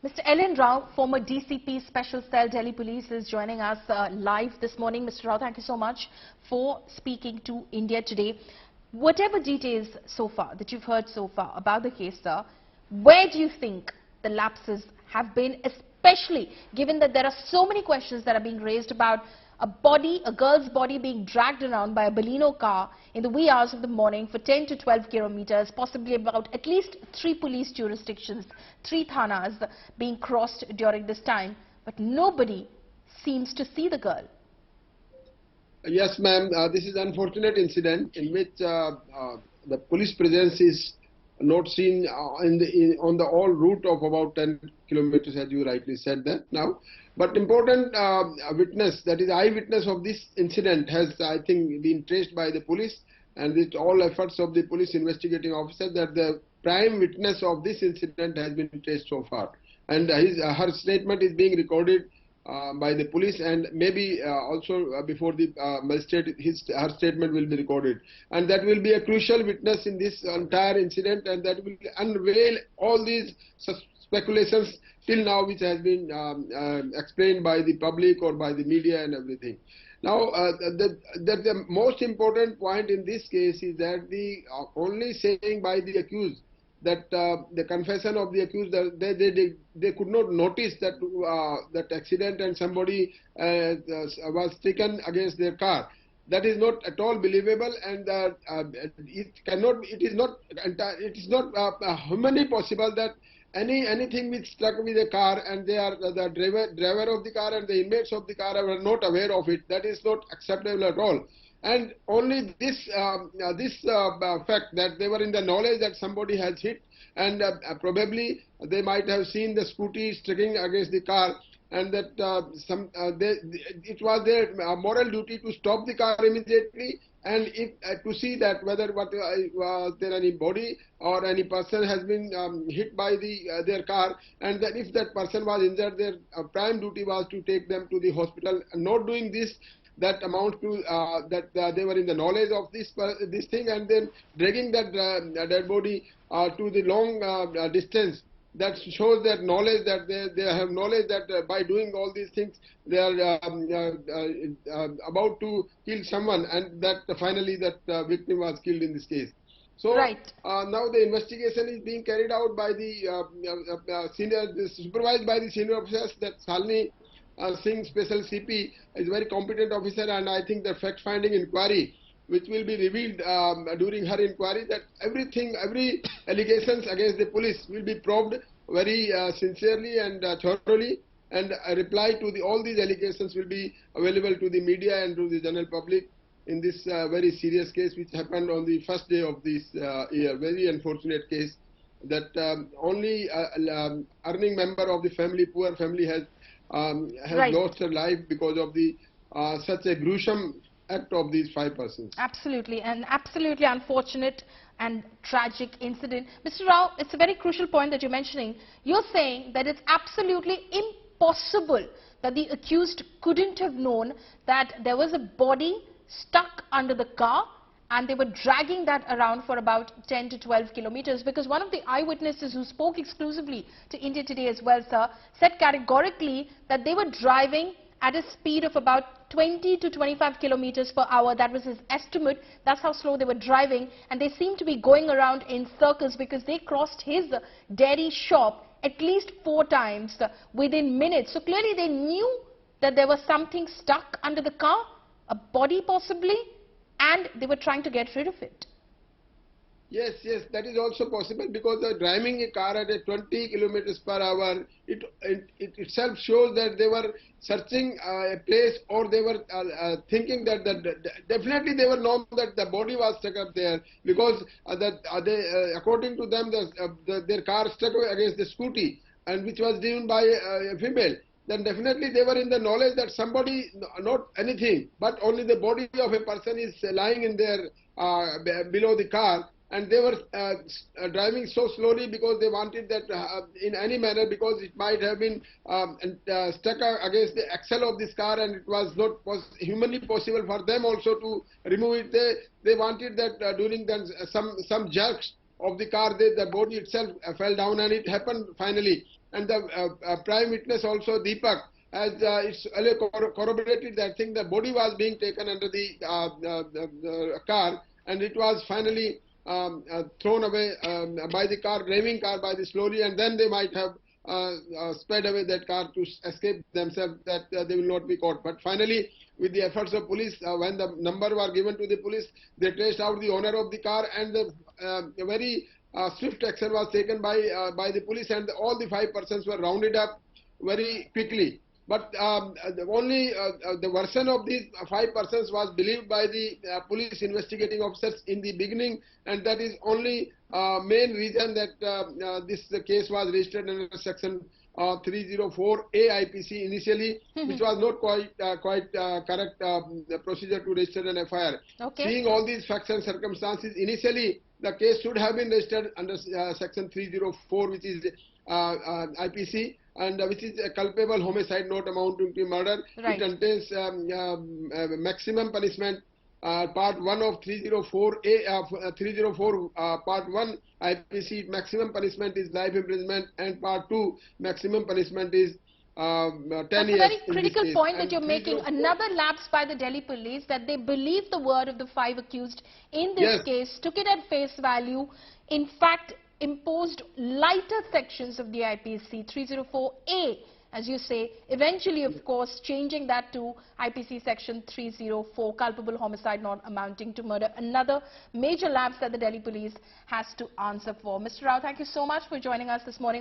Mr. Ellen Rao, former DCP Special Cell Delhi Police, is joining us live this morning. Mr. Rao, thank you so much for speaking to India Today. Whatever details so far that you've heard so far about the case, sir, where do you think the lapses have been, especially given that there are so many questions that are being raised about a girl's body being dragged around by a Baleno car in the wee hours of the morning for 10 to 12 kilometers, possibly about at least 3 police jurisdictions, 3 thanas being crossed during this time, but nobody seems to see the girl. Yes, ma'am. This is an unfortunate incident in which the police presence is not seen on the all route of about 10 kilometers, as you rightly said that now. But important witness, that is eyewitness of this incident, has, I think, been traced by the police, and with all efforts of the police investigating officer, that the prime witness of this incident has been traced so far. And her statement is being recorded by the police, and maybe also before the magistrate, her statement will be recorded, and that will be a crucial witness in this entire incident, and that will unveil all these speculations till now, which has been explained by the public or by the media and everything. Now, the most important point in this case is that the only saying by the accused, that the confession of the accused, they could not notice that that accident and somebody was taken against their car. That is not at all believable, and it is not humanly possible that anything which struck with a car and they are the driver of the car and the inmates of the car were not aware of it. That is not acceptable at all. And only this fact that they were in the knowledge that somebody has hit, and probably they might have seen the scooty striking against the car, and that it was their moral duty to stop the car immediately, and if to see that whether was there any body or any person has been hit by their car, and that if that person was injured, their prime duty was to take them to the hospital. And not doing this, that amounts to that they were in the knowledge of this thing, and then dragging that dead body to the long distance. That shows that knowledge, that they have knowledge that by doing all these things they are about to kill someone, and that finally that victim was killed in this case. So right. Now the investigation is being carried out by the supervised by the senior officers. That Salini Singh, Special CP, is a very competent officer, and I think the fact-finding inquiry, which will be revealed during her inquiry, that every allegations against the police will be probed very sincerely and thoroughly, and a reply to all these allegations will be available to the media and to the general public in this very serious case which happened on the first day of this year. Very unfortunate case that only earning member of the family, poor family, has right. lost her life because of the such a gruesome act of these 5 persons. Absolutely, and absolutely unfortunate and tragic incident. Mr. Rao, it's a very crucial point that you're mentioning. You're saying that it's absolutely impossible that the accused couldn't have known that there was a body stuck under the car and they were dragging that around for about 10 to 12 kilometers, because one of the eyewitnesses who spoke exclusively to India Today as well, sir, said categorically that they were driving at a speed of about 20 to 25 kilometers per hour. That was his estimate. That's how slow they were driving, and they seemed to be going around in circles because they crossed his dairy shop at least 4 times within minutes. So clearly they knew that there was something stuck under the car, a body possibly, and they were trying to get rid of it. Yes, that is also possible, because driving a car at 20 kilometers per hour, it itself shows that they were searching a place, or they were thinking that definitely they were known that the body was stuck up there, because according to them, their car stuck against the scooty, and which was driven by a female. Then definitely they were in the knowledge that somebody, not anything, but only the body of a person is lying in there below the car. And they were driving so slowly because they wanted that in any manner, because it might have been stuck against the axle of this car, and it was not humanly possible for them also to remove it. They wanted that during some jerks of the car, the body itself fell down, and it happened finally. and the prime witness also, Deepak, has it's corroborated that thing. The body was being taken under the car, and it was finally thrown away by the car, driving car by the slowly, and then they might have sped away that car to escape themselves, that they will not be caught. But finally, with the efforts of police, when the number were given to the police, they traced out the owner of the car, and the very swift action was taken by the police, and all the 5 persons were rounded up very quickly. But only the version of these 5 persons was believed by the police investigating officers in the beginning, and that is only main reason that this case was registered under section 304A IPC initially, which was not quite correct procedure to register an FIR. Okay. Seeing all these facts and circumstances, initially the case should have been registered under section 304, which is IPC, and which is a culpable homicide not amounting to murder. Right. It contains maximum punishment. Part 1 of 304A, 304 Part 1 IPC, maximum punishment is life imprisonment, and Part 2 maximum punishment is 10 years. That's a very critical point that and you're making. Another lapse by the Delhi police, that they believed the word of the 5 accused in this case, took it at face value, in fact imposed lighter sections of the IPC, 304A, as you say, eventually, of course, changing that to IPC section 304, culpable homicide not amounting to murder. Another major lapse that the Delhi police has to answer for. Mr. Rao, thank you so much for joining us this morning.